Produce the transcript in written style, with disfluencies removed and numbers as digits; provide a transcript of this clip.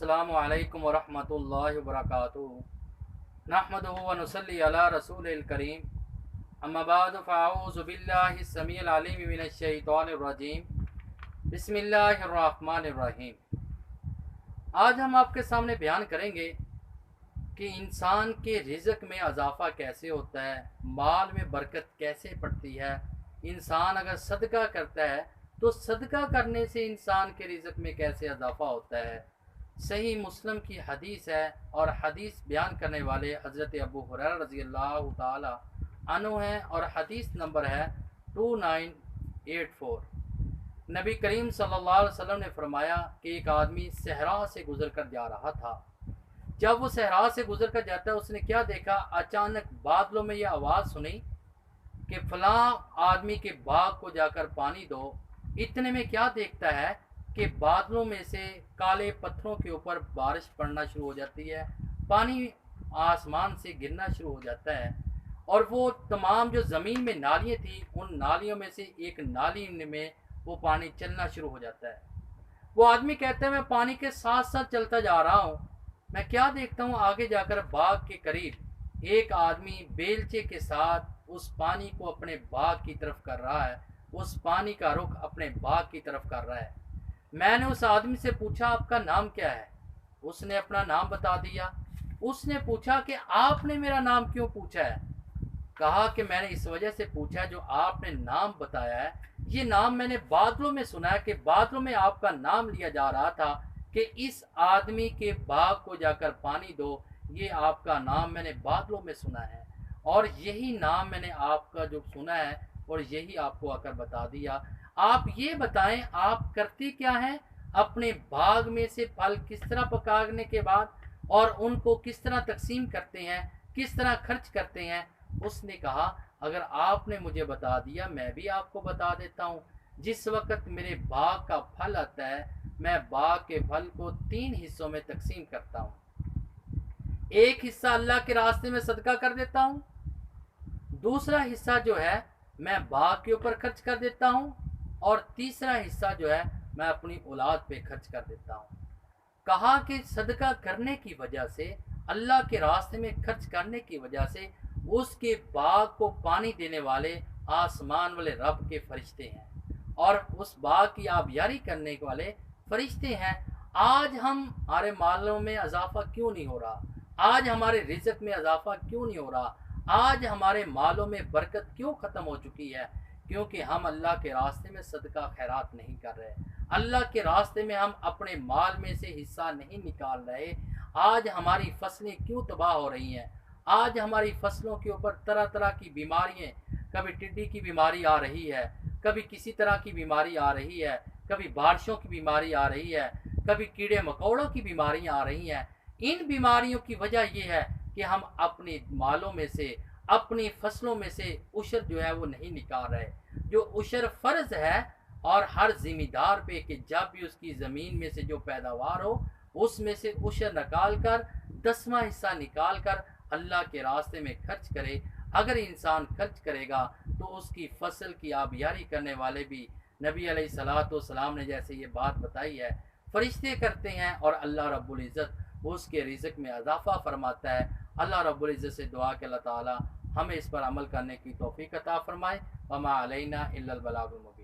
अस्सलामु अलैकुम वरहमतुल्लाहि वबरकातुहू नहमदुहु व नुसल्ली अला रसूलिल करीम अम्मा बाद फ़अऊज़ु बिल्लाहि समीइल अलीम मिनश शैतानिर रजीम बिस्मिल्लाहिर रहमानिर रहीम। आज हम आपके सामने बयान करेंगे कि इंसान के रिज़्क़ में इजाफ़ा कैसे होता है, माल में बरकत कैसे पड़ती है। इंसान अगर सदका करता है तो सदका करने से इंसान के रिज़्क़ में कैसे इजाफ़ा होता है। सही मुस्लिम की हदीस है और हदीस बयान करने वाले हज़रत अबू हुरैरा रज़ियल्लाहु ताला अन्हु हैं और हदीस नंबर है 2984। नबी करीम सल्लल्लाहु अलैहि वसल्लम ने फरमाया कि एक आदमी सहरा से गुजर कर जा रहा था। जब वो सहरा से गुजर कर जाता है उसने क्या देखा, अचानक बादलों में यह आवाज़ सुनी कि फ़लाँ आदमी के बाग को जाकर पानी दो। इतने में क्या देखता है कि बादलों में से काले पत्थरों के ऊपर बारिश पड़ना शुरू हो जाती है, पानी आसमान से गिरना शुरू हो जाता है और वो तमाम जो ज़मीन में नालियाँ थी उन नालियों में से एक नाली में वो पानी चलना शुरू हो जाता है। वो आदमी कहता है मैं पानी के साथ साथ चलता जा रहा हूँ। मैं क्या देखता हूँ, आगे जाकर बाग के करीब एक आदमी बेलचे के साथ उस पानी को अपने बाग की तरफ कर रहा है, उस पानी का रुख अपने बाग की तरफ कर रहा है। मैंने उस आदमी से पूछा आपका नाम क्या है। उसने अपना नाम बता दिया। उसने पूछा कि आपने मेरा नाम क्यों पूछा है। कहा कि मैंने इस वजह से पूछा जो आपने नाम बताया है, ये नाम मैंने बादलों में सुना है कि बादलों में आपका नाम लिया जा रहा था कि इस आदमी के बाग को जाकर पानी दो। ये आपका नाम मैंने बादलों में सुना है और यही नाम मैंने आपका जो सुना है और यही आपको आकर बता दिया। आप ये बताएं आप करते क्या हैं, अपने बाग में से फल किस तरह पकाने के बाद और उनको किस तरह तकसीम करते हैं, किस तरह खर्च करते हैं। उसने कहा अगर आपने मुझे बता दिया मैं भी आपको बता देता हूँ। जिस वक्त मेरे बाग का फल आता है मैं बाग के फल को 3 हिस्सों में तकसीम करता हूँ। एक हिस्सा अल्लाह के रास्ते में सदका कर देता हूँ, दूसरा हिस्सा जो है मैं बाग के ऊपर खर्च कर देता हूँ और तीसरा हिस्सा जो है मैं अपनी औलाद पे खर्च कर देता हूँ। कहा कि सदका करने की वजह से, अल्लाह के रास्ते में खर्च करने की वजह से उसके बाग को पानी देने वाले आसमान वाले रब के फरिश्ते हैं और उस बाग की आबियारी करने वाले फरिश्ते हैं। आज हमारे मालों में इजाफा क्यों नहीं हो रहा, आज हमारे रिज़्क़ में इजाफा क्यों नहीं हो रहा, आज हमारे मालों में बरकत क्यों ख़त्म हो चुकी है? क्योंकि हम अल्लाह के रास्ते में सदका खैरात नहीं कर रहे, अल्लाह के रास्ते में हम अपने माल में से हिस्सा नहीं निकाल रहे। आज हमारी फसलें क्यों तबाह हो रही हैं, आज हमारी फसलों के ऊपर तरह तरह की बीमारियाँ, कभी टिड्डी की बीमारी आ रही है, कभी किसी तरह की बीमारी आ रही है, कभी बारिशों की बीमारी आ रही है, कभी कीड़े मकोड़ों की बीमारियाँ आ रही हैं। इन बीमारियों की वजह यह है कि हम अपने मालों में से, अपनी फसलों में से उशर जो है वो नहीं निकाल रहे। जो उशर फ़र्ज़ है और हर ज़िम्मेदार पे कि जब भी उसकी ज़मीन में से जो पैदावार हो उसमें से उशर निकाल कर 10वां हिस्सा निकाल कर अल्लाह के रास्ते में खर्च करे। अगर इंसान खर्च करेगा तो उसकी फसल की आबियारी करने वाले भी नबी अलैहिस्सलातु वस्सलाम ने जैसे ये बात बताई है फरिश्ते करते हैं और अल्लाह रब्बुल इज़्ज़त उसके रिज़्क़ में इजाफ़ा फरमाता है। अल्लाह रब्बुल इज़्ज़त से दुआ कि अल्लाह ताला हमें इस पर अमल करने की तौफ़ीक़ अता फ़रमाए। वमा अलैना इल्लल बलागुल मुबीन।